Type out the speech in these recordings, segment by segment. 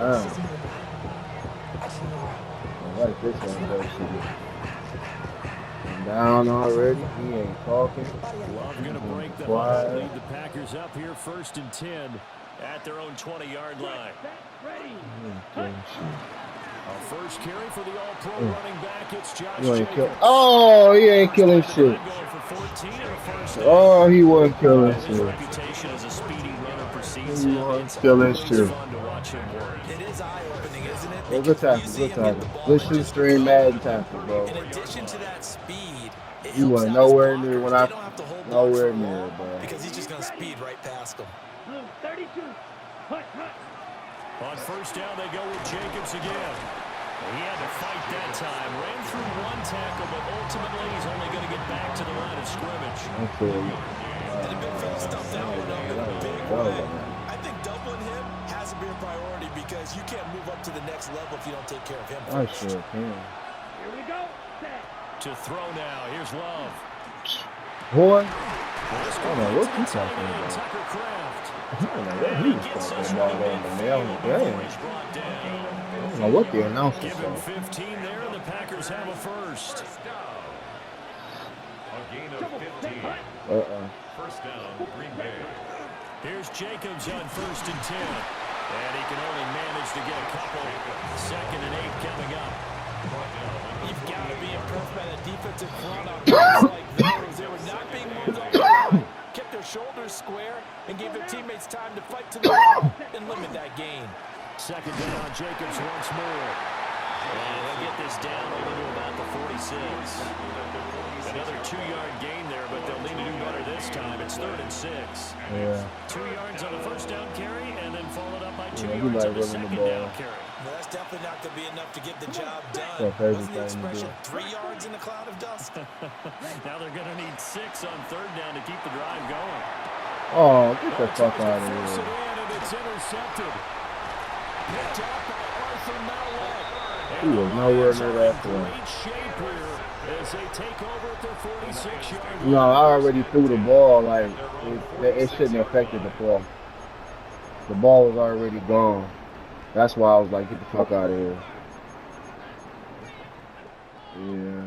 I like this one, though. Down already. He ain't talking. Love going to break the huddle, lead the Packers up here 1st and 10 at their own 20-yard line. Our first carry for the all-pro running back, it's Josh Jacobs. Oh, he ain't killing shit. Oh, he wasn't killing shit. His reputation as a speedy runner precedes He him. wasn't killing shit. It's fun to watch him work. It is eye-opening, isn't it? Well, good tackle, good tackle. Good shoot stream Madden tackle, bro. In addition to that speed, he wasn't nowhere near when I nowhere near, bro. Because he's just gonna speed right past him. 32. On first down, they go with Jacobs again. He had to fight that time. Ran through one tackle, but ultimately he's only going to get back to the line of scrimmage. And the midfield stuffed that one up in a big way. I think doubling him has to be a priority because you can't move up to the next level if you don't take care of him first. I sure can. Here we go. To throw now. Here's Love. Boy, I don't know what you talking about. Tucker Kraft. I don't know what he was talking about on the mail in the game. I don't know what the announcer Give him said. 15 there, and the Packers have a first. A gain of 15. First down, Green Bay. Here's Jacobs on 1st and 10. And he can only manage to get a couple. 2nd and 8 coming up. You've got to be impressed by the defensive front on guys like those. They were not being moved on the line, kept their shoulders square, and gave their teammates time to fight to the line and limit that gain. 2nd down, Jacobs once more. And they'll get this down over to about the 46. Another 2-yard gain there, but they'll need to do better this time. It's 3rd and 6. Yeah. 2 yards on the first down carry, and then followed up by 2 Yeah, he yards like on the running the 2nd ball. down carry. Well, that's definitely not going to be enough to get the job done. That's my favorite Wasn't the thing to expression do. 3 yards in a cloud of dust? Now they're going to need 6 on 3rd down to keep the drive going. Oh, get the fuck out of Force it here. in, and it's intercepted. Picked up by Arthur Mallett. He was nowhere near that play. Great shape here as they take over at their 46-yard line. No, I already threw the ball. Like, it shouldn't have affected the play. The ball was already gone. That's why I was like, get the fuck out of here. Yeah.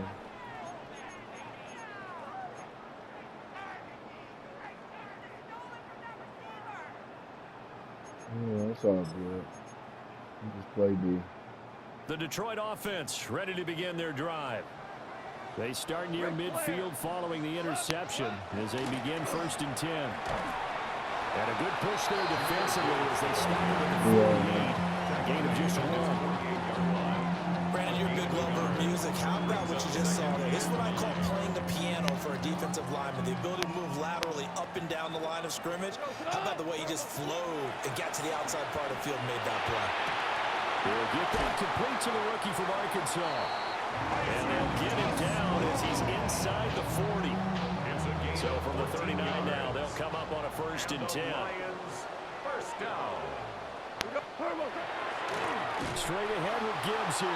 Yeah, it's all good. You just play D. The Detroit offense ready to begin their drive. They start near midfield following the interception as they begin 1st and 10. And a good push there defensively as they stop it at the 48. A gain of just 1. Brandon, you're a big lover of music. How about what you just saw there? This is what I call playing the piano for a defensive lineman. The ability to move laterally up and down the line of scrimmage. How about the way he just flowed and got to the outside part of the field and made that play? They'll get that complete to the rookie from Arkansas. And they'll get him down as he's inside the 40. So from the 39 now, they'll come up on a 1st and 10. First down. Straight ahead with Gibbs here.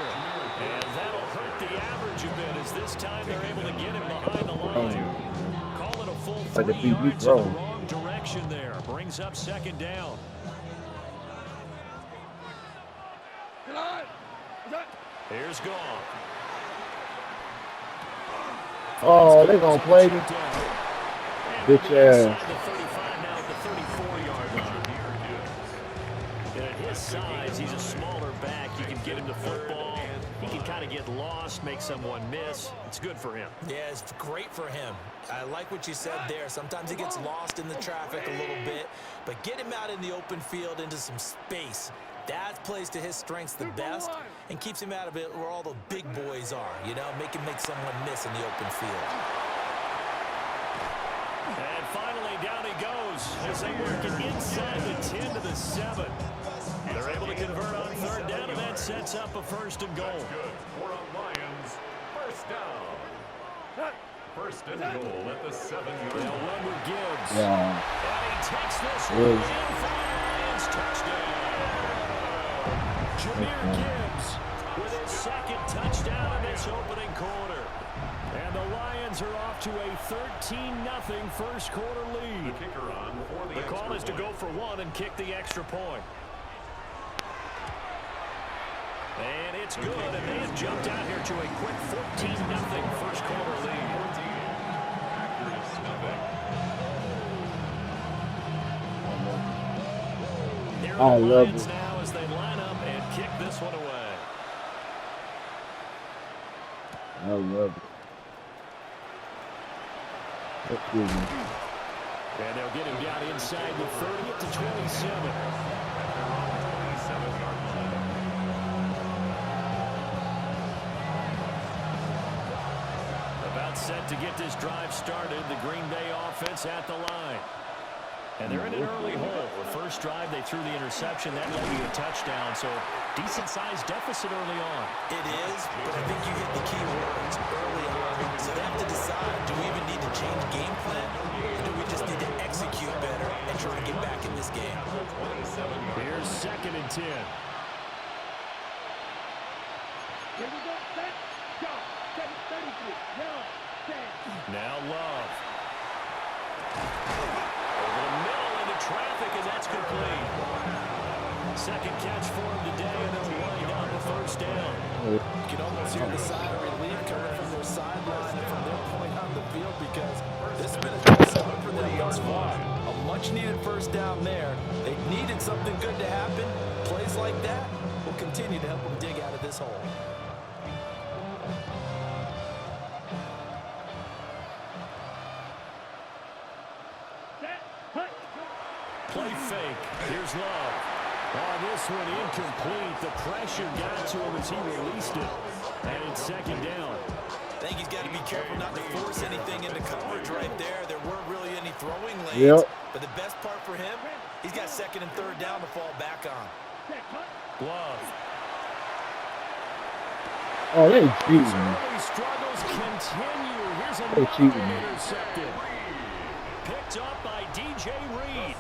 And that'll hurt the average a bit as this time they're able to get him behind the line. Call it a full 3 yards in the wrong direction there. Brings up 2nd down. Here's Gone. Oh, they gonna play me. Bitch ass. The 35 now at the 34-yard line. And at his size, he's a smaller back. You can get him the football. He can kind of get lost, make someone miss. It's good for him. Yeah, it's great for him. I like what you said there. Sometimes he gets lost in the traffic a little bit, but get him out in the open field into some space. That plays to his strengths the best and keeps him out of it where all the big boys are, you know, make him make someone miss in the open field. And finally, down he goes as they work it inside the 10 to the 7. They're able to convert on 3rd down, and that sets up a 1st and goal. Good for a Lions. First down. First and goal at the 7-yard line. They'll run with Gibbs. Yeah. And he takes this one in for the Lions. Touchdown. Jahmyr Gibbs with his 2nd touchdown in this opening quarter. And the Lions are off to a 13-0 first quarter lead. The kicker on for The call is to go for 1 and kick the extra point. And it's good, and they have jumped out here to a quick 14-0 first quarter lead. Here are the Lions now as they line up and kick this one away. I love it. Excuse me. And they'll get him down inside the 30 to 27. About set to get this drive started. The Green Bay offense at the line. And they're in an early hole. The first drive, they threw the interception. That led to a touchdown. So, decent-sized deficit early on. It is, but I think you hit the key words early on. So they have to decide, do we even need to change game plan? Or do we just need to execute better and try to get back in this game? Here's 2nd and 10. Here we go. Set. Go. 7:33. Now. 10. Now Love. Over the middle into traffic, and that's complete. Second catch for him today, and they'll wind up the first down. You can almost hear the sigh of relief coming from their sideline and from their point on the field because this has been a good start for them thus far. A much-needed first down there. They needed something good to happen. Plays like that will continue to help them dig out of this hole. Play fake. Here's Love. On this one, incomplete. The pressure got to him as he released it. And it's 2nd down. I think he's got to be careful not to force anything into coverage right there. There weren't really any throwing lanes. But the best part for him, he's got 2nd and 3rd down to fall back on. Love. Oh, they cheating. Early struggles continue. Here's They cheating. another intercepted. Picked up by DJ Reed.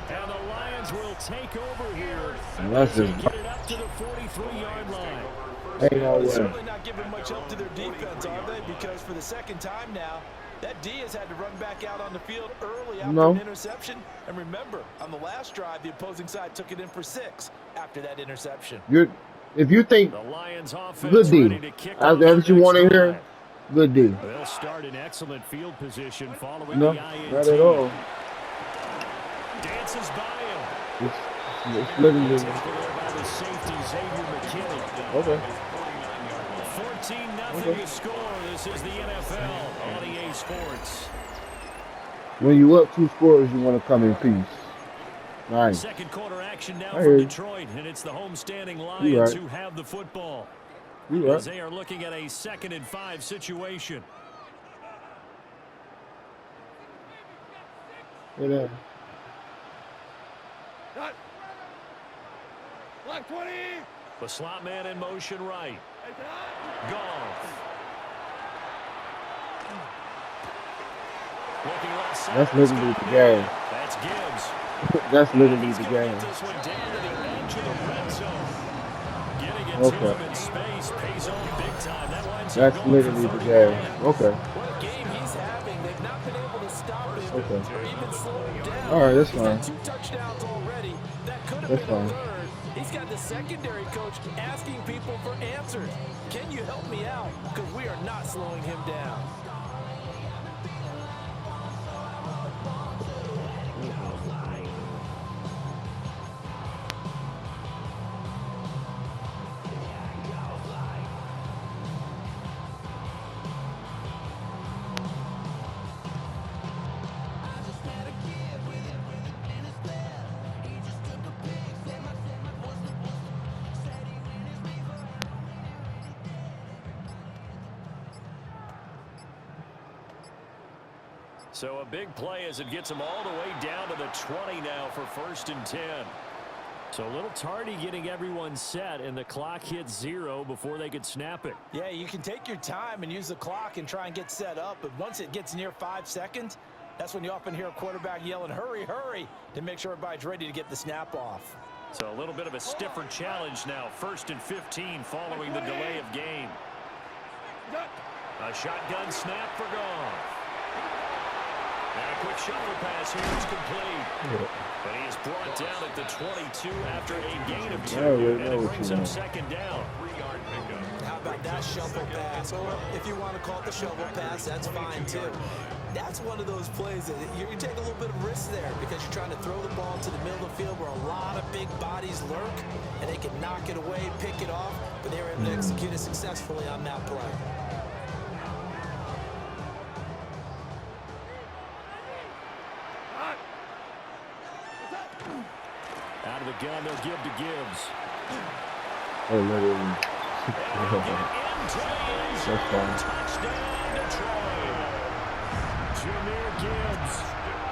And the Lions will take over here. Unless They it's get it up to the 43-yard line. ain't no They're way. certainly not giving much help to their defense, are they? Because for the 2nd time now, that D has had to run back out on the field early after an interception. And remember, on the last drive, the opposing side took it in for 6 after that interception. If you think The Lions offense good D, ready to kick off that's what you the want to next hear, drive. good D. They'll start in excellent field position following No, the INT. not at all. Dances by him. It's literally Taken there by the safety, Xavier McKinney. okay. 14-0 to score. This is the NFL on EA Sports. When you up 2 scores, you want to come in peace. Nice. Second quarter action now I from hear you. Detroit, and it's the homestanding You Lions right. who have the football. You As right. they are looking at a 2nd and 5 situation. Get in. Block 20. The slot man in motion right. Goff. Looking left side. That's literally the game. That's Gibbs. That's literally He's the gonna game. get this one down to the edge of the red zone. Getting it to him in space pays off big time. That line's That's going literally for the 30 game. yards. Okay. What a game he's having. They've not been able to stop him Okay. or even slow him down. All right, that's He's fine. got 2 touchdowns already. That could have That's been a fine. 3rd. He's got the secondary coach asking people for answers. Can you help me out? Because we are not slowing him down. So a big play as it gets them all the way down to the 20 now for 1st and 10. So a little tardy getting everyone set, and the clock hits 0 before they could snap it. Yeah, you can take your time and use the clock and try and get set up, but once it gets near 5 seconds, that's when you often hear a quarterback yelling, hurry, hurry, to make sure everybody's ready to get the snap off. So a little bit of a stiffer challenge now. 1st and 15 following the delay of game. A shotgun snap for Goff. And a quick shuffle pass here is complete. And he is brought down at the 22 after a gain of 2. I already And know it what brings you up want. second down. 3-yard pickup. How about that shovel pass? Or if you want to call it the shovel pass, that's fine too. That's one of those plays that you take a little bit of risk there because you're trying to throw the ball to the middle of the field where a lot of big bodies lurk, and they can knock it away, pick it off, but they were able to execute it successfully on that play. Out of the gun, they'll give to Gibbs. Oh, literally. That's fine. Touchdown, Detroit. Jahmyr Gibbs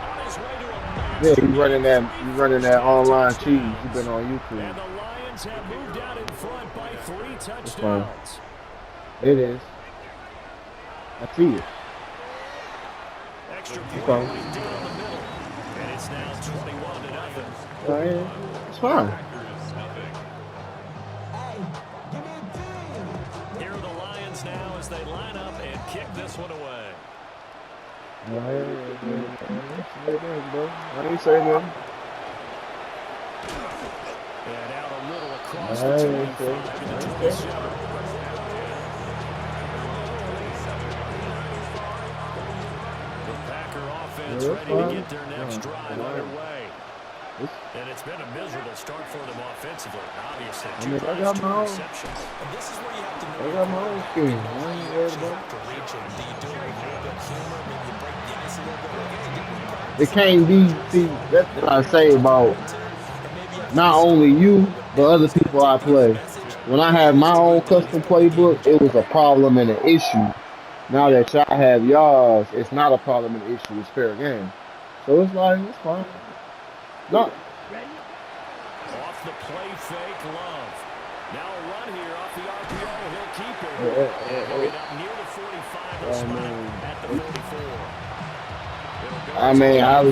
on his way to a Yeah, you running that online cheese. You've been on YouTube. And the Lions have moved out in front by 3 It's fine. touchdowns. It is. I see it. Extra It's point fine. right down the middle. And it's now 21-0. It's fine. Packers, nothing. Here are the Lions now as they line up and kick this one away. I ain't saying nothing. And out a little across I the ain't 25 saying to the nothing. 27. The Packer offense Yeah, ready to get their next fine. drive underway. And it's been a miserable start for them offensively. Obviously, I 2 mean, I drives, got 2 my own. receptions. And this is where you have to know I got my own scheme. I ain't worried you about have to reach it. Do you do it with a little bit of humor? Maybe you break the ice a little bit. Like, hey, didn't we practice it. It can't be. See, that's what I say about not only you, but other people I play. When I have my own custom playbook, it was a problem and an issue. Now that y'all have y'all, it's not a problem and an issue. It's fair game. So it's like, it's fine. No. Off the play fake, Love. Now a run here off the RPO. He'll keep it. He'll get up near the 45 and spot at the 44. I mean, I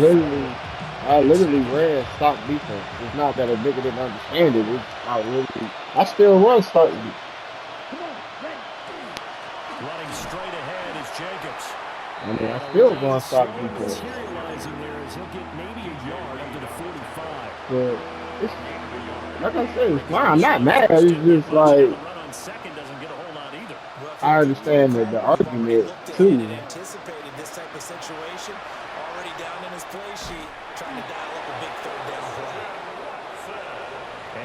literally ran stop defense. It's not that a nigga didn't understand it. I still run stop defense. Running straight ahead is Jacobs. I mean, I still run stop defense. Materializing there as he'll get maybe a yard up to the 45. But it's, like I said, it's fine. I'm not mad. It's just like, The run on second doesn't get a whole lot either. I understand the argument too. Anticipated this type of situation, already down in his play sheet, trying to dial up a big third down play.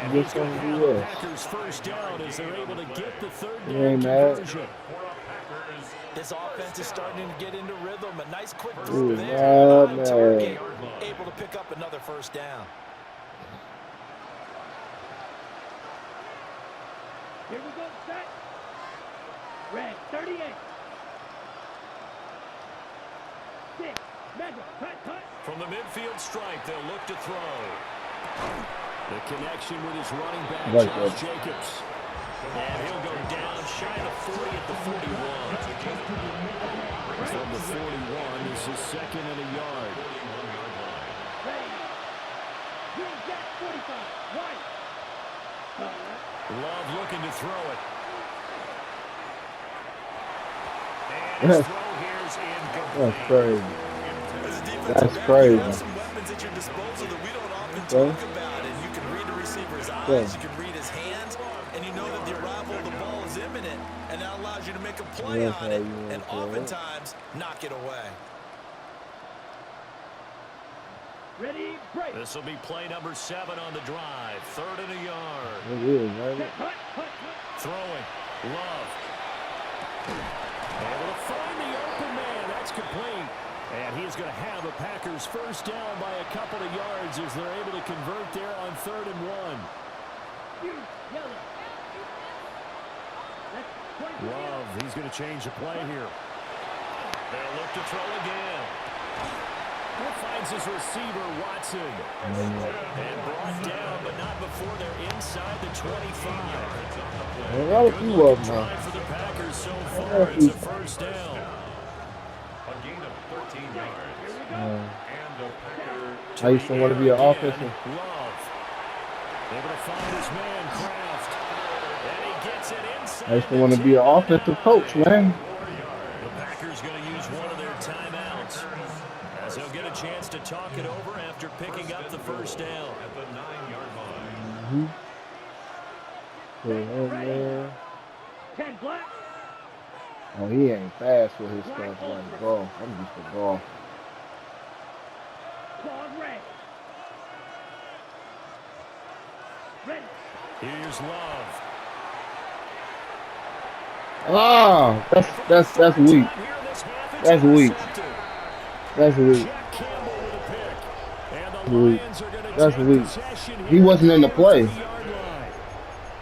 And Just he's going to gonna have do the this. Packers first down as they're able to get the third You down ain't mad? conversion. This offense is starting to get into rhythm. A nice quick Ooh, throw there. man. On target, able to pick up another first down. Here we go, set. Red, 38. 6. Mega, cut. From the midfield stripe, they'll look to throw. The connection with his running back, Right Josh there. Jacobs. And he'll go down shy of the 40 at the 41. From the 41, this is second and a yard. Ready. Green Jack, 45. White. Love looking to throw it. And his throw here's incomplete. That's crazy. As a defensive That's back, crazy. you have some weapons at your disposal that we don't often Okay. talk about. And you can read the receiver's eyes, Yeah. you can read his hands, and you know that the arrival of the ball is imminent. And that allows you to make a play That's on how it, you want and to play it. oftentimes knock it away. Ready, break. This will be play number 7 on the drive. Third and a yard. It is, right? Cut. Throwing. Love. Able to find the open man. That's complete. And he's going to have the Packers first down by a couple of yards as they're able to convert there on 3rd and 1. Yellow. That's 20. Love, he's going to change the play here. They'll look to throw again. Finds his receiver, Watson. And brought down, but not before they're inside the 25. I got a few of them Try now. for the Packers so far. It's a first down. A gain of 13 yards. And the Packer I used to want to be an offensive. Love. Able to find his man, Kraft. And he gets it inside. I used to want to be an offensive coach, man. The Packers going to use one of their timeouts as they'll get a chance to talk it over after picking up the first down. At the 9-yard line. Put it in there. 10 black. Oh, he ain't fast with his stuff like golf. I'm just a golf. Claude red. Ready. Here's Love. Ah, that's weak. That's weak. That's weak. Jack Campbell with a pick. And the Weak. Lions are going to That's take weak. possession He here wasn't in the at play. 30-yard line.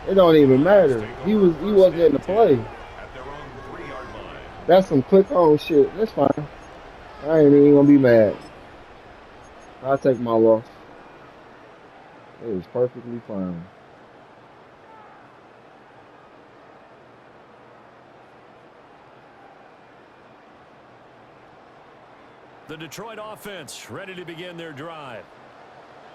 It don't even matter. He wasn't in the play. At their own 3-yard line. That's some click on shit. That's fine. I ain't even gonna be mad. I'll take my loss. It was perfectly fine. The Detroit offense ready to begin their drive.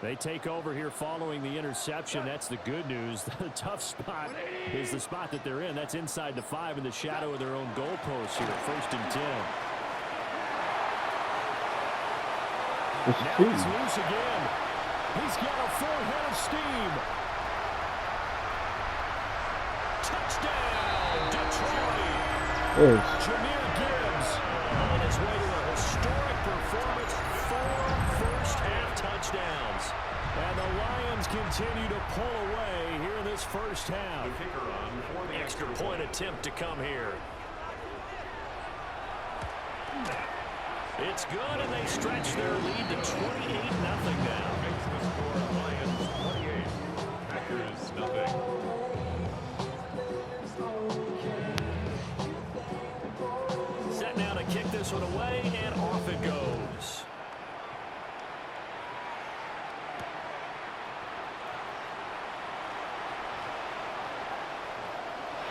They take over here following the interception. That's the good news. The tough spot is the spot that they're in. That's inside the 5 in the shadow of their own goalpost here. 1st and 10. It's Now true. he's loose again. He's got a full head of steam. Touchdown, Detroit. Yes. Jahmyr Gibbs on his way to a historic performance. 4 first-half touchdowns. And the Lions continue to pull away here in this first half. The kicker on for the Extra point attempt to come here. It's good, and they stretch their lead to 28-0 now. Makes the score Lions 28. Packers nothing. Set now to kick this one away, and off it goes.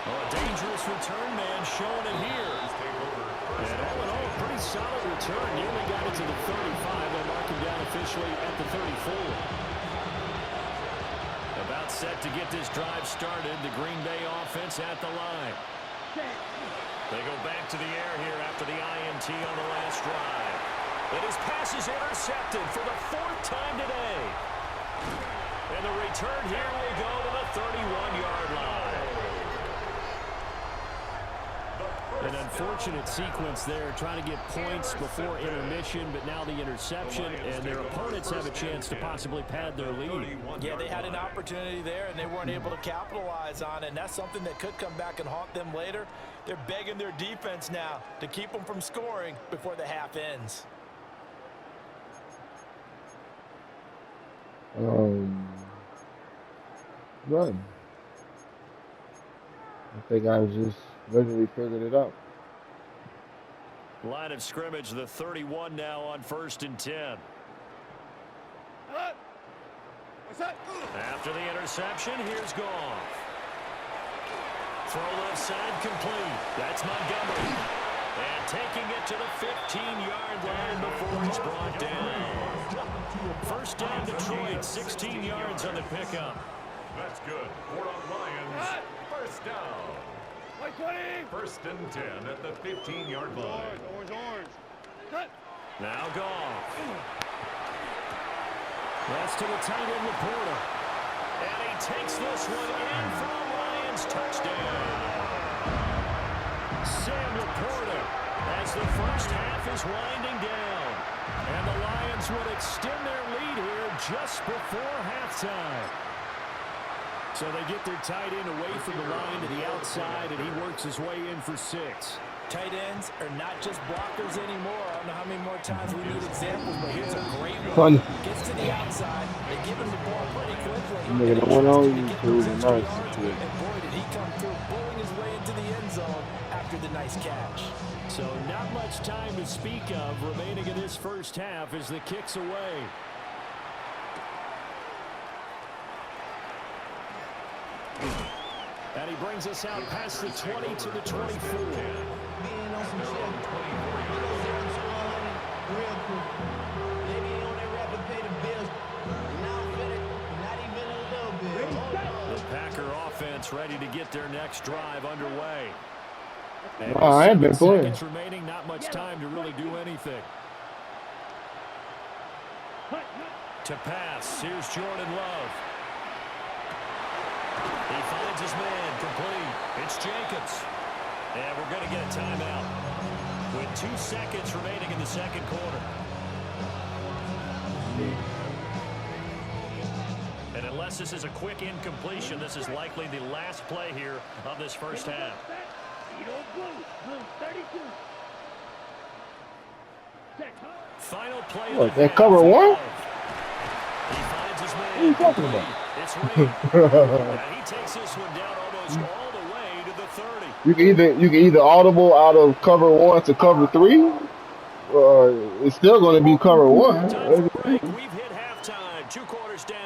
Oh, a dangerous return man showing it here. And all in all, pretty solid return. Nearly got it to the 35. They'll mark him down officially at the 34. About set to get this drive started. The Green Bay offense at the line. They go back to the air here after the INT on the last drive. And his pass is intercepted for the 4th time today. And the return here will go to the 31-yard line. An unfortunate sequence there, trying to get points before intermission, but now the interception, and their opponents have a chance to possibly pad their lead. Yeah, they had an opportunity there, and they weren't able to capitalize on it, and that's something that could come back and haunt them later. They're begging their defense now to keep them from scoring before the half ends. Right. I think I was just visually figured it out. Line of scrimmage, the 31 now on 1st and 10. After the interception, here's Goff. Throw left side complete. That's Montgomery. And taking it to the 15-yard line before he's brought down. 1st down Detroit, 16 yards on the pickup. That's good. For the Lions. 1st down. 1st and 10 at the 15-yard line. Now Goff. That's to the tight end Laporta. And he takes this one in for a Lions touchdown. Sam Laporta as the first half is winding down. And the Lions would extend their lead here just before halftime. So they get their tight end away from the line to the outside, and he works his way in for 6. Tight ends are not just blockers anymore. I don't know how many more times we need examples, but here's a great one. Gets to the outside. They give him the ball pretty quickly. Nigga, the one on you is nice. And boy, did he come through, bowling his way into the end zone after the nice catch. So not much time to speak of remaining in this first half as the kick's away. And he brings us out past the 20 to the 24. The Packer offense ready to get their next drive underway. And I ain't been playing. Seconds remaining, not much time to really do anything. To pass. Here's Jordan Love. He finds his man. Complete. It's Jacobs. And we're going to get a timeout with 2 seconds remaining in the second quarter. And unless this is a quick incompletion, this is likely the last play here of this first half. Final play. What, that cover one? He finds his man. What are you talking about? It's Reed. He takes this one down almost all the way to the 30. You can either audible out of cover 1 to cover 3, or it's still going to be cover 1. We've hit halftime. 2 quarters down.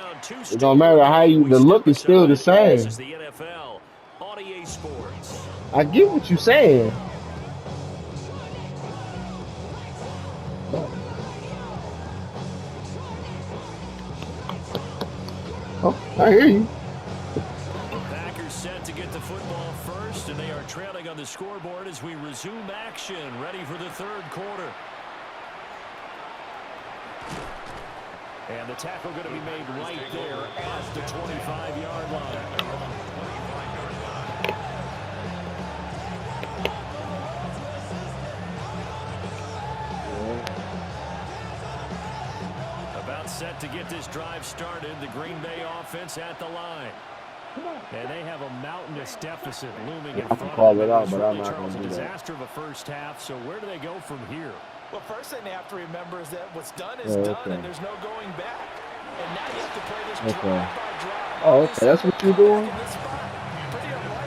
It don't matter how the look is still the same. This is the NFL on EA Sports. I get what you're saying. Oh, I hear you. Packers set to get the football first, and they are trailing on the scoreboard as we resume action, ready for the third quarter. And the tackle going to be made right there at the 25-yard line. About set to get this drive started. The Green Bay offense at the line. And they have a mountainous deficit looming in front of them. Call it out, but I'm not going to do that. Disaster of a first half. So where do they go from here? Well, first thing they have to remember is that what's done is done, and there's no going back. And now you have to play this drive by drive. Oh, okay. That's what you're doing?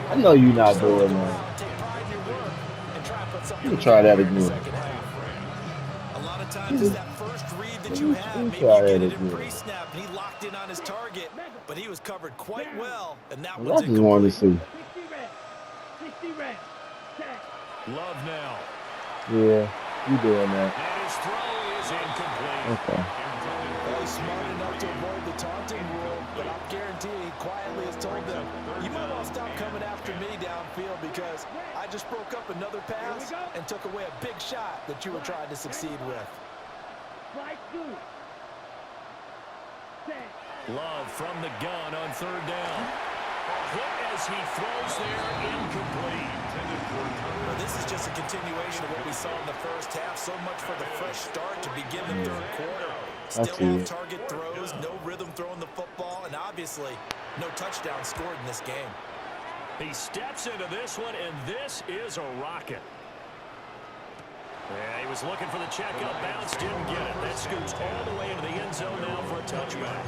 I know you're not doing that. Take pride in your work and try and put something You can try that in the again. second half. A lot of times it's that first read that you have. Maybe you try get that it in again. pre-snap, and he locked in on his target, but he was covered quite well, and that I one's just wanted to see. 60 reps. Love now. Yeah, you doing that. And his throw is incomplete. Okay. He's smart enough to avoid the taunting rule, but I'll guarantee he quietly has told them, you might want to stop coming after me downfield because I just broke up another pass and took away a big shot that you were trying to succeed with. Love from the gun on third down. A hit as he throws there, incomplete. Well, this is just a continuation of what we saw in the first half. So much for the fresh start to begin the third quarter. Still off-target throws, no rhythm throwing the football, and obviously no touchdown scored in this game. He steps into this one, and this is a rocket. Yeah, he was looking for the checkup bounce, didn't get it. That scoots all the way into the end zone now for a touchback.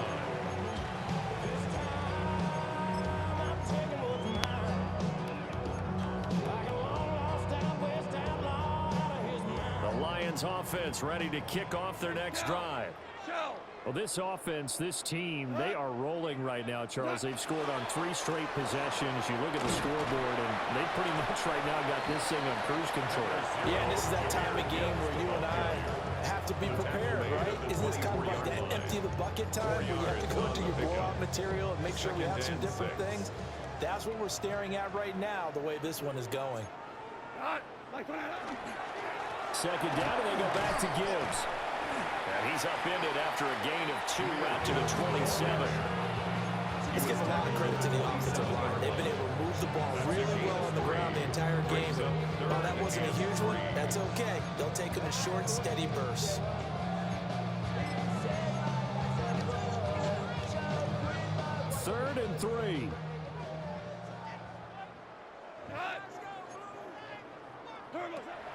The Lions offense ready to kick off their next drive. Well, this offense, this team, they are rolling right now, Charles. They've scored on 3 straight possessions. You look at the scoreboard, and they pretty much right now got this thing on cruise control. Yeah, and this is that time of game where you and I have to be prepared, right? Isn't this kind of like that empty the bucket time where you have to go into your blowout material and make sure you have some different things? That's what we're staring at right now, the way this one is going. Second down, and they go back to Gibbs. And he's upended after a gain of 2 out to the 27. This gives a lot of credit to the offensive line. They've been able to move the ball really well on the ground the entire game. While that wasn't a huge one, that's okay. They'll take them in short, steady bursts. Third and 3.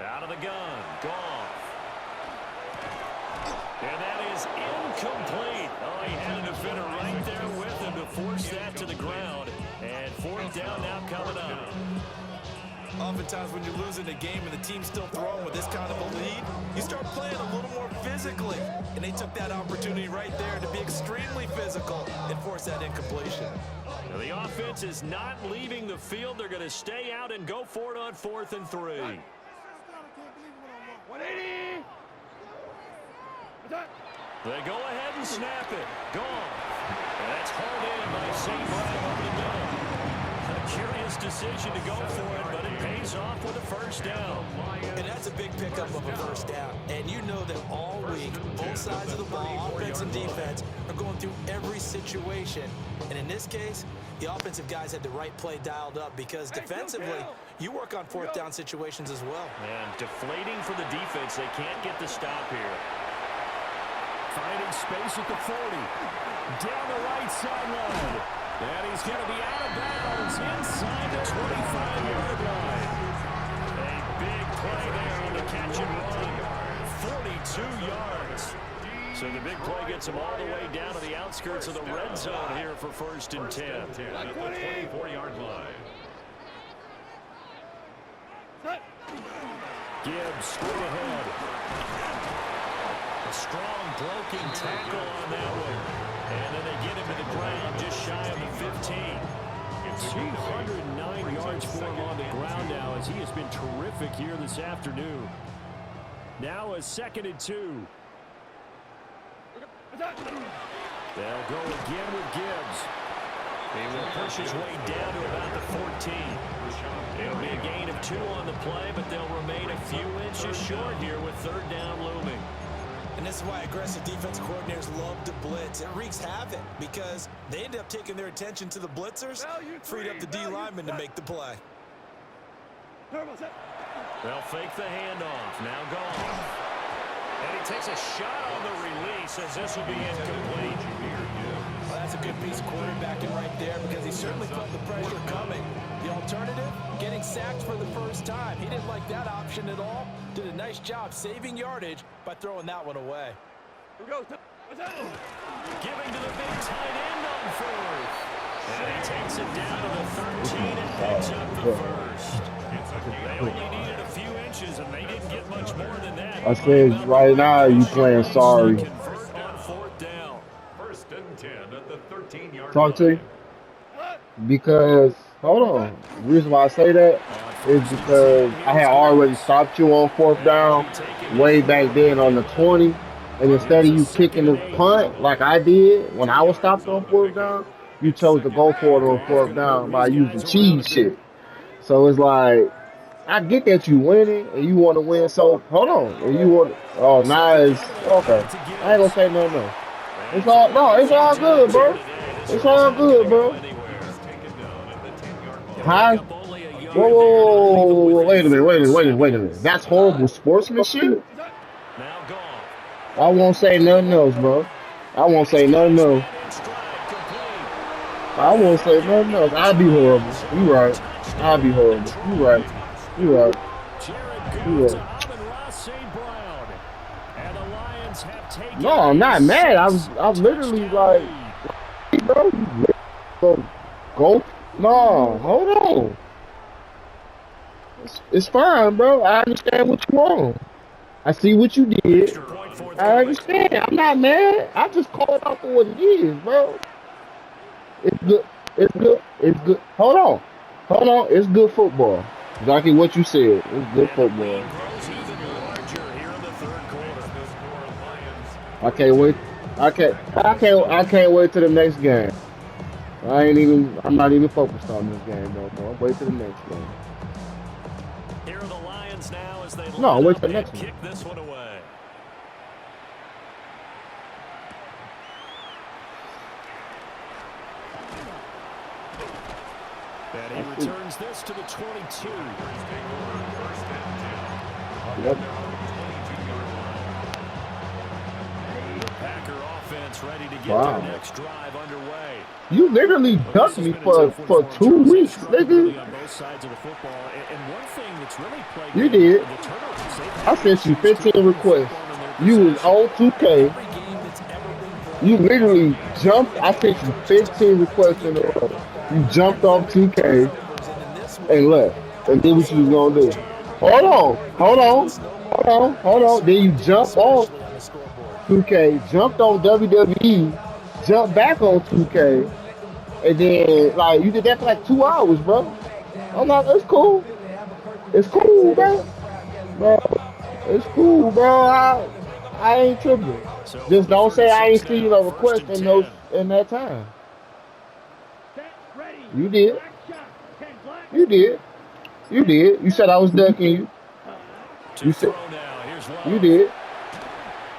Out of the gun, Goff. And that is incomplete. Oh, he had a defender right there with him to force that to the ground. And fourth down now coming up. Oftentimes when you're losing a game and the team's still throwing with this kind of a lead, you start playing a little more physically. And they took that opportunity right there to be extremely physical and force that incompletion. Now, the offense is not leaving the field. They're going to stay out and go for it on 4th and 3. 180. They go ahead and snap it. Gone. And that's hauled in by St. Brown over the middle. Curious decision to go for it, but it pays off with a first down. And that's a big pickup of a first down. And you know that all week, both sides of the ball, offense and defense, are going through every situation. And in this case, the offensive guys had the right play dialed up because defensively, you work on fourth down situations as well. And deflating for the defense. They can't get the stop here. Finding space at the 40. Down the right sideline. And he's going to be out of bounds inside the 25-yard line. A big play there on the catch and run. 42 yards. So the big play gets him all the way down to the outskirts of the red zone here for first and 10. At the 24-yard line. Gibbs straight ahead. A strong broken tackle on that one. And then they get him to the ground just shy of the 15. 209 yards for him on the ground now as he has been terrific here this afternoon. Now a 2nd and 2. They'll go again with Gibbs. He will push his way down to about the 14. It'll be a gain of 2 on the play, but they'll remain a few inches short here with 3rd down looming. And this is why aggressive defensive coordinators love to blitz. It wreaks havoc because they end up taking their attention to the blitzers, freed up the D lineman to make the play. They'll fake the handoff. Now gone. And he takes a shot on the release as this will be incomplete. Well, that's a good piece of quarterbacking right there because he certainly felt the pressure coming. The alternative, getting sacked for the first time. He didn't like that option at all. Did a nice job saving yardage by throwing that one away. Giving to the big tight end on 4th. And he takes it down to the 13 and picks up the first. They only needed a few inches, and they didn't get much more than that. I said right now you playing sorry. Convert on 4th down. 1st and 10 at the 13-yard Talk to you. Because, hold on. The reason why I say that is because I had already stopped you on 4th down way back then on the 20. And instead of you kicking the punt like I did when I was stopped on 4th down, you chose to go for it on 4th down by using cheese shit. So it's like, I get that you winning and you want to win. So hold on, and you want. Oh, now it's okay. I ain't gonna say nothing else. It's all It's all good, bro. It's all good, bro. Hi. Whoa, wait a minute. That's horrible sportsmanship. I won't say nothing else, bro. I won't say nothing else. I'll be horrible. You right. I'll be horrible. You right. No, I'm not mad. I'm literally like, bro, go. No, hold on. It's fine, bro. I understand what you want. I see what you did. I understand. I'm not mad. I just call it out for what it is, bro. It's good. Hold on. It's good football. Exactly what you said. It's good football. I can't wait. I can't wait till the next game. I'm not even focused on this game, bro. I'm waiting till the next game. Here are the Lions now as they wait till the next one. Kick this one away. And he returns this to the 22. Yep. The Packer offense ready to get their next drive underway. You literally ducked me for 2 weeks, nigga. On both sides of the football. And one thing that's really plagued You did. I sent you 15 requests. You was on 2K. You literally jumped. I sent you 15 requests in a row. You jumped off 2K and left. And did what you was gonna do. Hold on. Then you jumped off 2K, jumped on WWE, jumped back on 2K, and then like you did that for like 2 hours, bro. I'm like, it's cool. It's cool, bro. It's cool, bro. I ain't tripping. Just don't say I ain't seen a request in that time. You did. You did. You did. You said I was ducking you. To You said throw now. Here's you Love. did.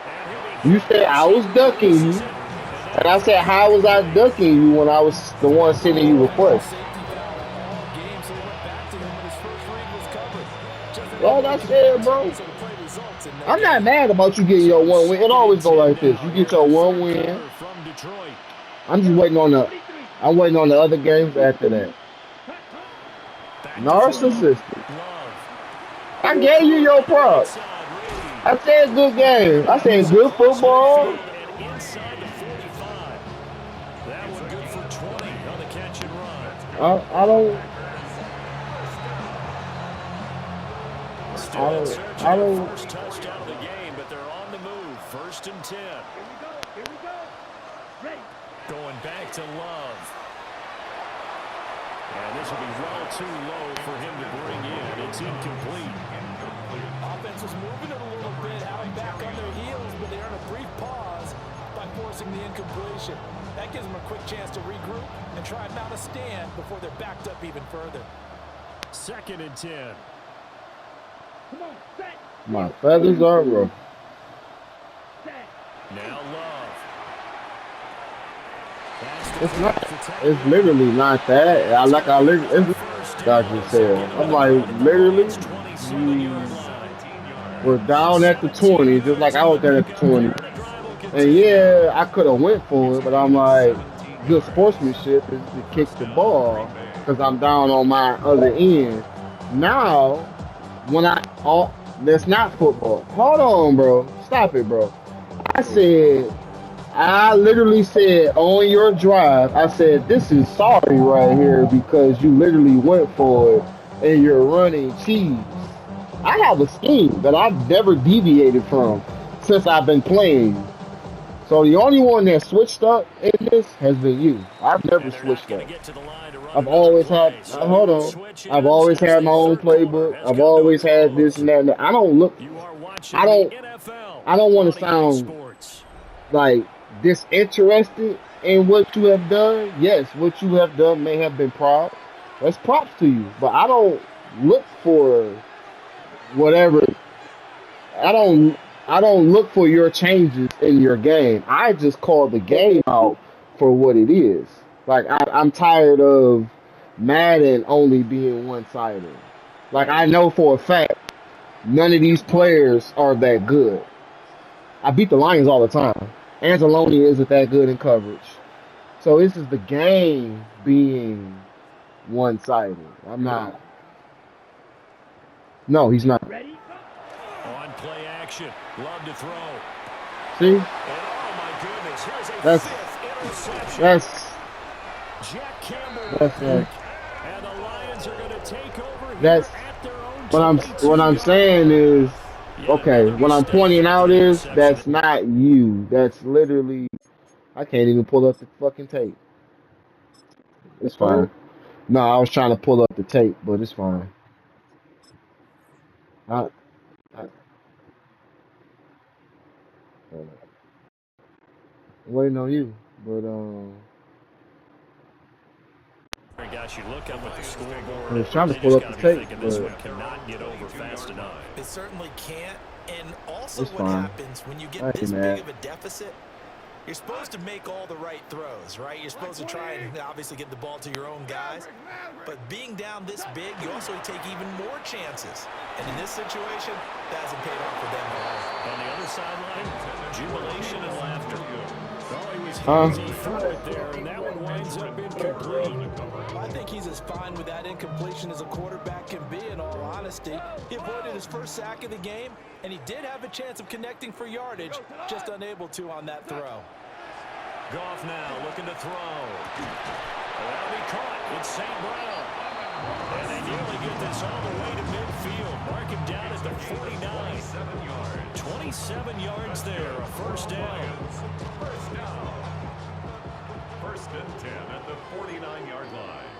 And he'll be You hit said I was receiver, ducking releases you. it. And And that I is said, how was I incomplete. ducking you when I was the one sending you requests? Safety valve all game, so he went back to him when his first read was covered. Just All unable I to said, connect, bro. so the play results in no I'm not gain. mad about you getting your So one win. It second always and go 10 like this. now You here get in the your one third win. quarter from Detroit. I'm just waiting on the. I'm waiting on the other games after that. Back to Narcissistic. throw. Love. I gave you your Right props. side, I Reed. said good game. I said He's good across football. midfield and inside the 45. That one good for 20 on the catch and run. I don't. Still in search of I their don't. first touchdown of the game, but they're on the move. First and 10. Here we go. Ready. Going back to Love. And this will be well too low for him to bring in. It's incomplete. Offense was moving it a little bit, out back on their heels, but they earn a brief pause by forcing the incompletion. That gives them a quick chance to regroup and try and mount a stand before they're backed up even further. Second and 10. Come on, set. My feathers are rough. Set. Now Love. It's not. It's literally not that. I literally. It's like you said. I'm like literally. You were down at the 20, just like I was there at the 20. And yeah, I could have went for it, but I'm like, good sportsmanship is to kick the ball because I'm down on my other end. Now, when that's not football. Hold on, bro. Stop it, bro. I said, I literally said on your drive, I said, this is sorry right here because you literally went for it and you're running cheese. I have a scheme that I've never deviated from since I've been playing. So the only one that switched up in this has been you. I've never And they're not switched going to up. get to the line to run I've another always had. play. So we Hold will on. switch I've ends always as had the my own third quarter playbook. has I've come to a always had this close. and that. And that. I don't look. You are watching I the don't. NFL I don't want to on EA sound Sports. like disinterested in what you have done. Yes, what you have done may have been proud. That's props to you. But I don't look for whatever. I don't. I don't look for your changes in your game. I just call the game out for what it is. Like I'm tired of Madden only being one-sided. Like I know for a fact none of these players are that good. I beat the Lions all the time. Anzalone isn't that good in coverage. So this is the game being one-sided. I'm not. No, he's not. Ready. On play action. Love to throw. See, And oh my goodness, here's a that's fifth interception. that's Jack Campbell with that's it. And the Lions are going to take over here that's at their own what I'm 22-yard saying line. is Yet okay. another What I'm mistake pointing with out the is interception. that's not you. That's literally I can't even pull up the fucking tape. It's fine. No, I was trying to pull up the tape, but it's fine. I, I'm waiting on you, but Gosh, you look up at the I scoreboard, was trying to they pull just up got the to be tape, thinking this but one cannot get over fast enough. It certainly can't. And also it's what fine. happens when you I get ain't this big mad. of a deficit, you're supposed to make all the right throws, right? You're supposed to try and obviously get the ball to your own guys. But being down this big, you also take even more chances. And in this situation, that hasn't paid off for them at all. On the other sideline, jubilation and laughter. Oh, he was Huh? hit as he threw it there, and that one winds up incomplete. I think he's as fine with that incompletion as a quarterback can be, in all honesty. He avoided his first sack of the game, and he did have a chance of connecting for yardage, just unable to on that throw. Goff now looking to throw. That'll be caught. It's St. Brown. And they nearly get this all the way to midfield. Mark him down at the 49. 27 yards there, a first down. First down. First and 10 at the 49-yard line.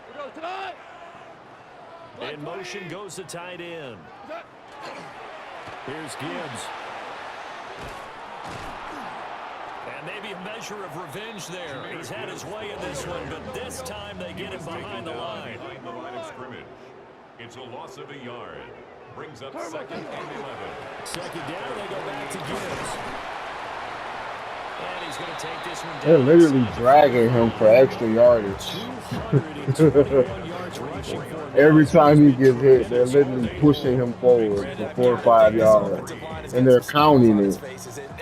We go tonight. In motion goes the tight end. Here's Gibbs. And maybe a measure of revenge there. He's had his way in this one, but this time they get him behind the line. Behind the line of scrimmage. It's a loss of a yard. Brings up 2nd and 11. Second down, they go back to Gibbs. And he's going to take this one down. They're literally dragging him for extra yardage. 221 yards rushing for him. Every time he gets hit, they're literally pushing him forward for 4 or 5 yards. And they're counting it.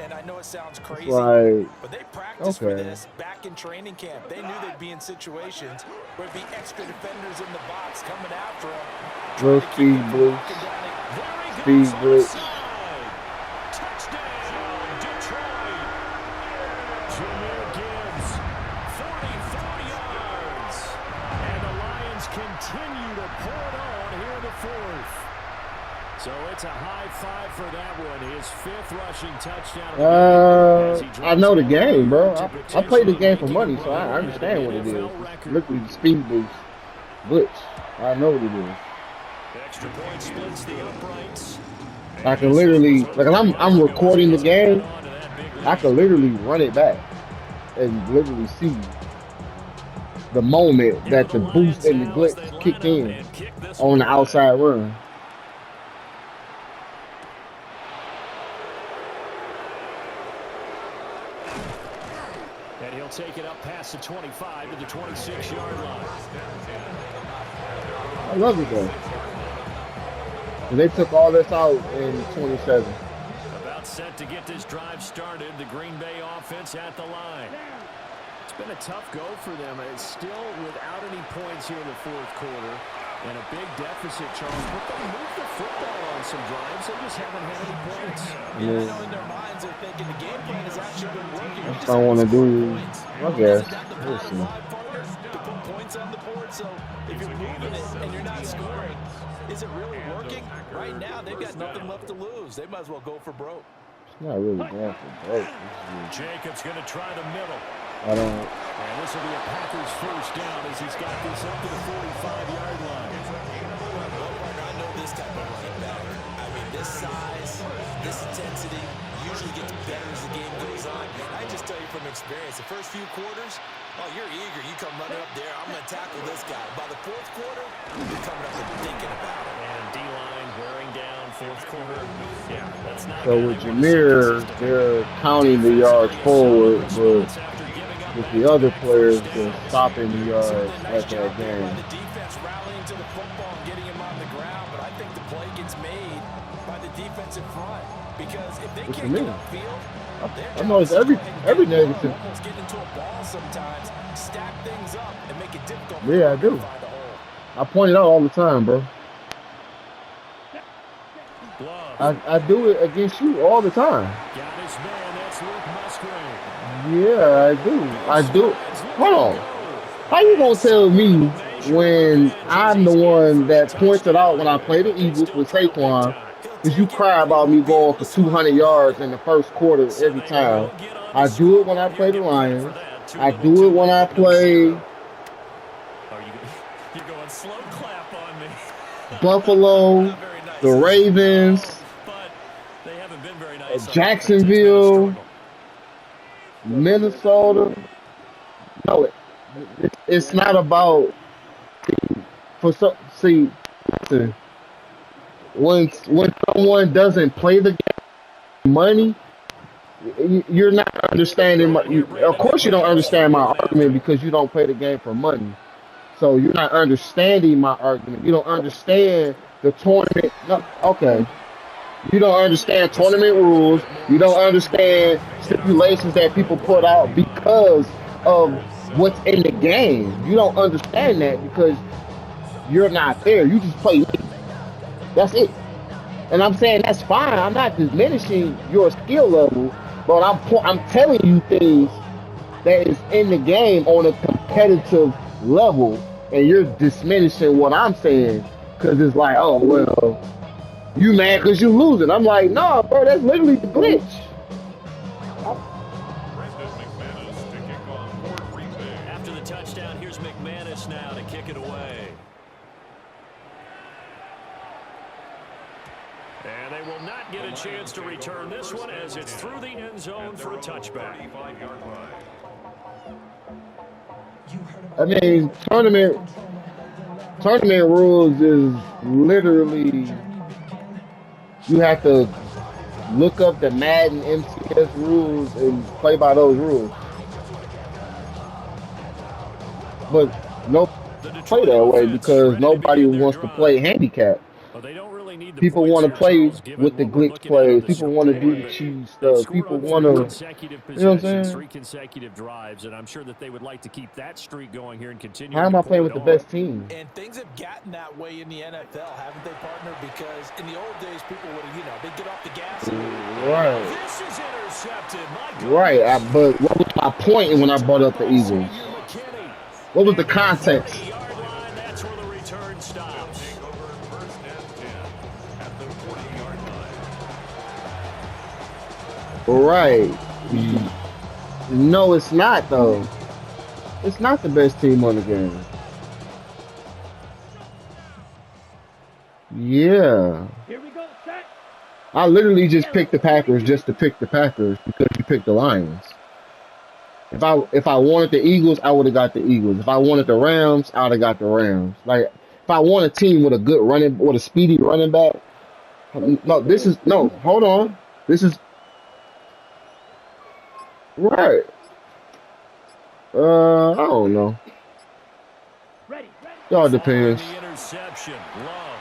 And I know it sounds crazy, Like, but they practiced for okay. this back in training camp. They knew they'd be in situations where there'd be extra defenders in the box coming after them. Little speed blitz. Speed blitz. Touchdown, Detroit. Jahmyr Gibbs, 44 yards. And the Lions continue to pour it on here in the 4th. So it's a high five for that one. His 5th rushing touchdown. I know the game, bro. I played the game for money, so I understand what it is. Literally the speed boost. Blitz. I know what it is. Extra point splits the uprights. I can literally, like, I'm recording the game. I can literally run it back and literally see the moment that the boost and the blitz kicked in on the outside run. And he'll take it up past the 25 to the 26-yard line. I love it though. And they took all this out in 27. About set to get this drive started. The Green Bay offense at the line. It's been a tough go for them. It's still without any points here in the 4th quarter. And a big deficit, Charles. But they moved the football on some drives. They just haven't had any points. Yeah, I know in their minds they're thinking the game plan has actually been working. That's what I want to do. I guess. We'll see. To put points on the board, so if you're moving it and you're not scoring, is it really working? Right now, they've got nothing left to lose. They might as well go for broke. It's not really going for broke. Jacobs going to try the middle. I don't. And this will be a Packers 1st down as he's got this up to the 45-yard line. I know this type of running back. I mean, this size, this intensity usually gets better as the game goes on. I just tell you from experience, the first few quarters, oh, you're eager. You come running up there. I'm going to tackle this guy. By the 4th quarter, you're coming up and thinking about it. And D-line wearing down 4th quarter. Yeah, that's not So with Jahmyr, they're counting the yards forward, but with the other players, they're stopping the yards at that game. The defense rallying to the football and getting him on the ground, but I think the play gets made by the defensive front because if they can't get upfield, I know it's every negative. almost get into a ball sometimes, stack things up, and make it difficult. Yeah, I do. I point it out all the time, bro. I do it against you all the time. Got his man. That's Luke Musgrave. Yeah, I do. Hold on. How you gonna tell me when I'm the one that points it out when I play the Eagles with Saquon? Because you cry about me going for 200 yards in the 1st quarter every time. I do it when I play the Lions. I do it when I play You're going slow clap on me. Buffalo, the Ravens, But they haven't been very nice. Jacksonville, Minnesota. No, it's not about listen, when someone doesn't play the game money, you're not understanding of course you don't understand my argument because you don't play the game for money. So you're not understanding my argument. You don't understand the tournament. No, okay. You don't understand tournament rules. You don't understand stipulations that people put out because of what's in the game. You don't understand that because you're not there. You just play me. That's it. And I'm saying that's fine. I'm not diminishing your skill level, but I'm telling you things that is in the game on a competitive level, and you're diminishing what I'm saying because it's like, oh well, you mad because you losing. I'm like, nah, bro, that's literally the glitch. After the touchdown, here's McManus now to kick it away. And they will not get a chance to return this one as it's through the end zone for a touchback. I mean, tournament rules is literally you have to look up the Madden MCS rules and play by those rules. But no play that way because nobody wants to play handicap. Well, they don't really need the People points want to here, play Charles, given with the what we're glitch looking at on plays. the People want to do the scoreboard. cheese They've stuff. scored People on want 3 to, consecutive you know what I'm possessions, saying? 3 consecutive drives, and I'm sure that they would like to keep that streak going here and continue How am to I pull playing it with the on. best team? And things have gotten that way in the NFL, haven't they, partner? Because in the old days, people would, they'd get off the gas. Right. This is intercepted. My Right. goodness. But what was my point when I brought up the By Eagles? senior McKinney. What was the At the context? 30-yard line, that's where the return stops. Take over first and 10 at the 40-yard line. Right. No, it's not though. It's not the best team on the game. Yeah. Here we go. Set. I literally just picked the Packers just to pick the Packers because you picked the Lions. If I wanted the Eagles, I would have got the Eagles. If I wanted the Rams, I would have got the Rams. Like if I want a team with a good with a speedy running back. No, hold on. This is right. I don't know. Ready. It all Following depends. the interception, Love.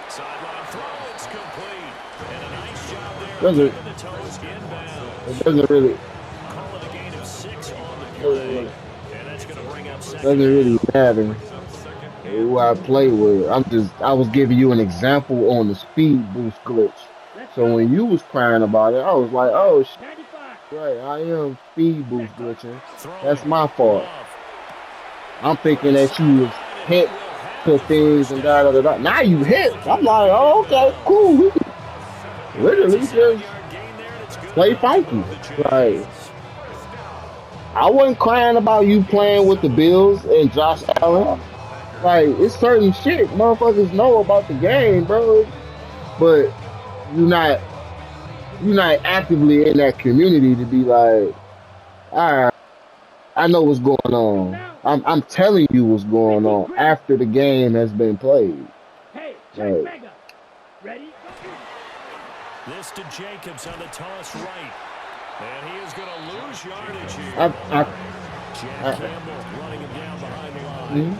Sideline throw, it's complete. And a nice job there. Doesn't Keeping the toes inbound. it doesn't really Call it a gain of 6 on the play. And that's going to bring up second. doesn't really matter who I play with. I was giving you an example on the speed boost glitch. So when you was crying about it, I was like, oh shit, 95. right, I am speed boost glitching. Throwing. That's my fault. Love. I'm thinking that you was hit to things and da da da da. Now you hit. I'm like, oh okay, cool. We can literally just 7-yard gain there, and it's good play enough to funky. move the Like chains. I wasn't crying about you playing with the Bills and Josh Allen. Like it's certain shit motherfuckers know about the game, bro. But you're not actively in that community to be like, all right, I know what's going on. I'm telling you what's going on after the game has been played. Hey, check Right. mega. Ready? Go. This to Jacobs on the toss right. And he is going to lose yardage here. Jack Campbell running him down behind the line.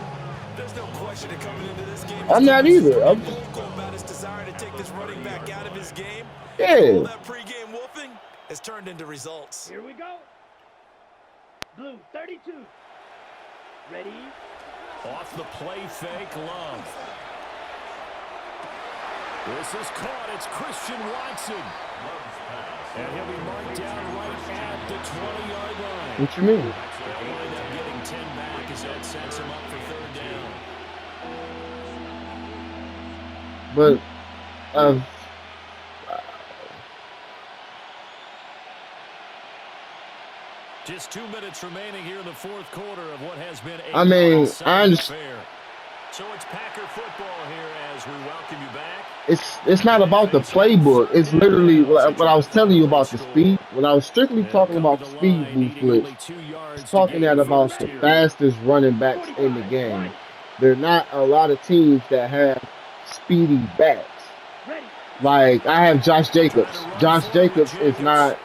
There's no question that coming into this game. I'm not either. I'm vocal about his desire to take this running back out of his game. All yeah. that pregame wolfing has turned into results. Here we go. Blue 32. Ready? Off the play fake, Love. This is caught. It's Christian Watson. And he'll be marked down right at the 20-yard line. What you mean? They'll wind up getting 10 back as that sets him up for third down. But Just 2 minutes remaining here in the fourth quarter of what has been a I mean, one-sided I understand. affair. So it's Packer football here as we welcome you back. It's not about the playbook. It's literally what I was telling you about the speed. When I was strictly talking about the speed boost glitch, it's talking that about the fastest running backs in the game. There are not a lot of teams that have speedy backs. Ready? Like I have Josh Jacobs. Josh Jacobs is not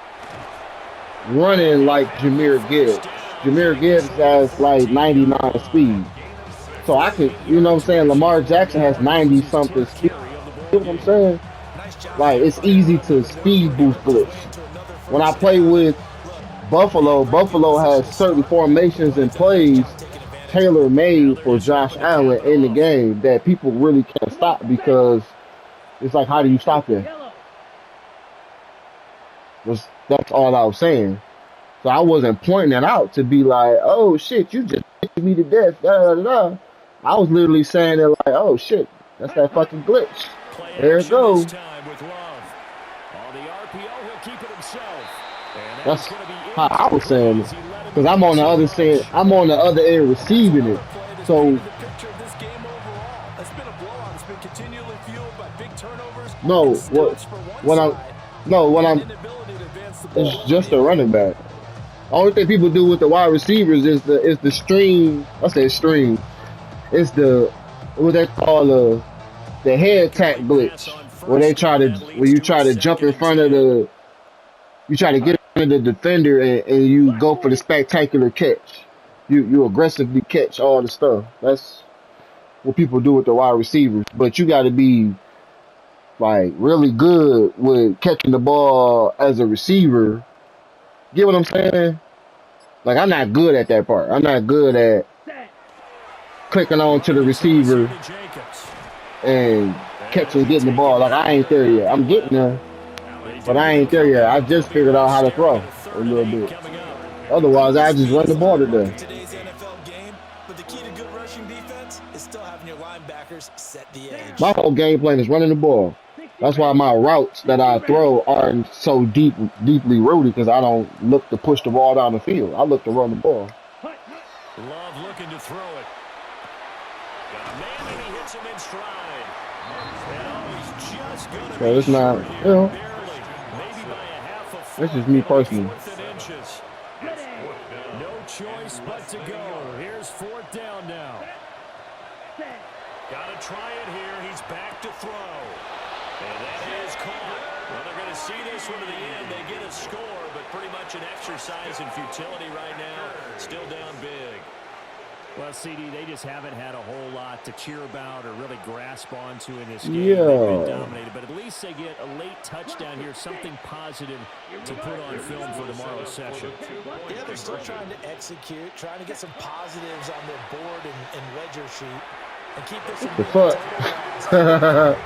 running like Jahmyr Gibbs. Jahmyr Gibbs has like 99 speed. So I could, you know what I'm saying? Lamar Jackson has 90 something speed. You know what I'm saying? Like it's easy to speed boost glitch. When I play with Buffalo has certain formations and plays tailor made for Josh Allen in the game that people really can't stop because it's like, how do you stop that? Yellow. That's all I was saying. So I wasn't pointing that out to be like, oh shit, you just hit me to death. Da, da, da. I was literally saying it like, oh shit, that's that fucking glitch. There it goes. That's how I was saying it. Because I'm on the other side, I'm on the other end receiving it. So No, what I'm no what I'm it's just a running back. Only thing people do with the wide receivers is the stream. I say stream. It's the what they call the head tap blitz, where they try to where you try to jump in front of the you try to get in front of the defender and you go for the spectacular catch. You aggressively catch all the stuff. That's what people do with the wide receivers. But you got to be like really good with catching the ball as a receiver. Get what I'm saying? Like I'm not good at that part. I'm not good at clicking on to the receiver and catching, getting the ball. Like I ain't there yet. I'm getting there, but I ain't there yet. I just figured out how to throw a little bit. Otherwise, I just run the ball today. Today's NFL game, but the key to good rushing defense is still having your linebackers set the edge. My whole game plan is running the ball. That's why my routes that I throw aren't so deeply rooted because I don't look to push the ball down the field. I look to run the ball. Love looking to throw it. Got a man and he hits him in stride. And he's just going to So it's not, you know, that's just me personally. No choice but to go. Here's fourth down now. Got to try it here. He's back to throw. And that is caught. Well, they're going to see this one to the end. They get a score, but pretty much an exercise in futility right now. Still down big. Well, CD, they just haven't had a whole lot to cheer about or really grasp onto in this game. Yeah. They've been dominated, but at least they get a late touchdown here, something positive to put on film for tomorrow's session. Yeah, they're still trying to execute, trying to get some positives on their board and ledger sheet, and keep this in The fuck?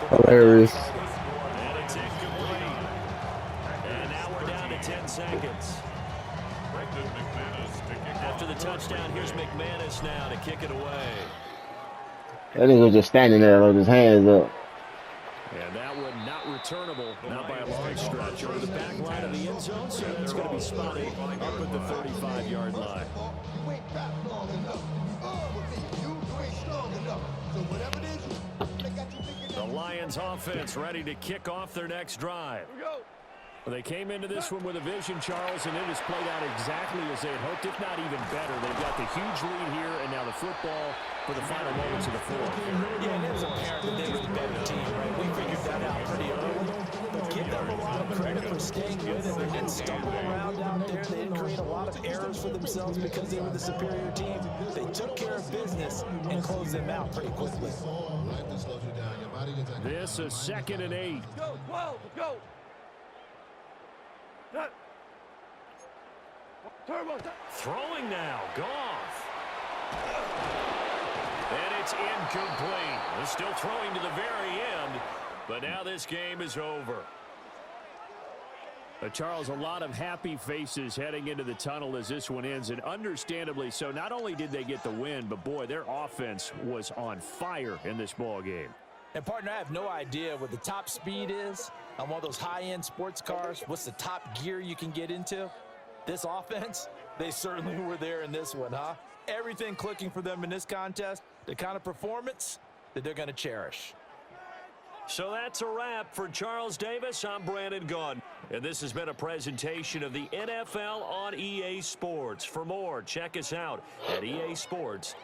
Hilarious. And it's incomplete. And now we're down to 10 seconds. After the touchdown, here's McManus now to kick it away. That nigga was just standing there with his hands up. And that one not returnable, not by a long stretch, over the back line of the end zone, so that's going to be spotted up at the 35-yard line. The Lions offense ready to kick off their next drive. They came into this one with a vision, Charles, and it has played out exactly as they had hoped, if not even better. They've got the huge lead here, and now the football for the final moments of the fourth. Yeah, and it was apparent that they were the better team, right? We figured that out pretty early. But give them a lot of credit for staying good, and they didn't stumble around out there. They didn't create a lot of errors for themselves because they were the superior team. They took care of business and closed them out pretty quickly. This is 2nd and 8. Go, 12, go. Throwing now, Goff. And it's incomplete. They're still throwing to the very end, but now this game is over. Charles, a lot of happy faces heading into the tunnel as this one ends, and understandably so. Not only did they get the win, but boy, their offense was on fire in this ball game. And, partner, I have no idea what the top speed is on one of those high-end sports cars. What's the top gear you can get into? This offense, they certainly were there in this one, huh? Everything clicking for them in this contest, the kind of performance that they're going to cherish. So that's a wrap for Charles Davis. I'm Brandon Gaudin, and this has been a presentation of the NFL on EA Sports. For more, check us out at easports.com.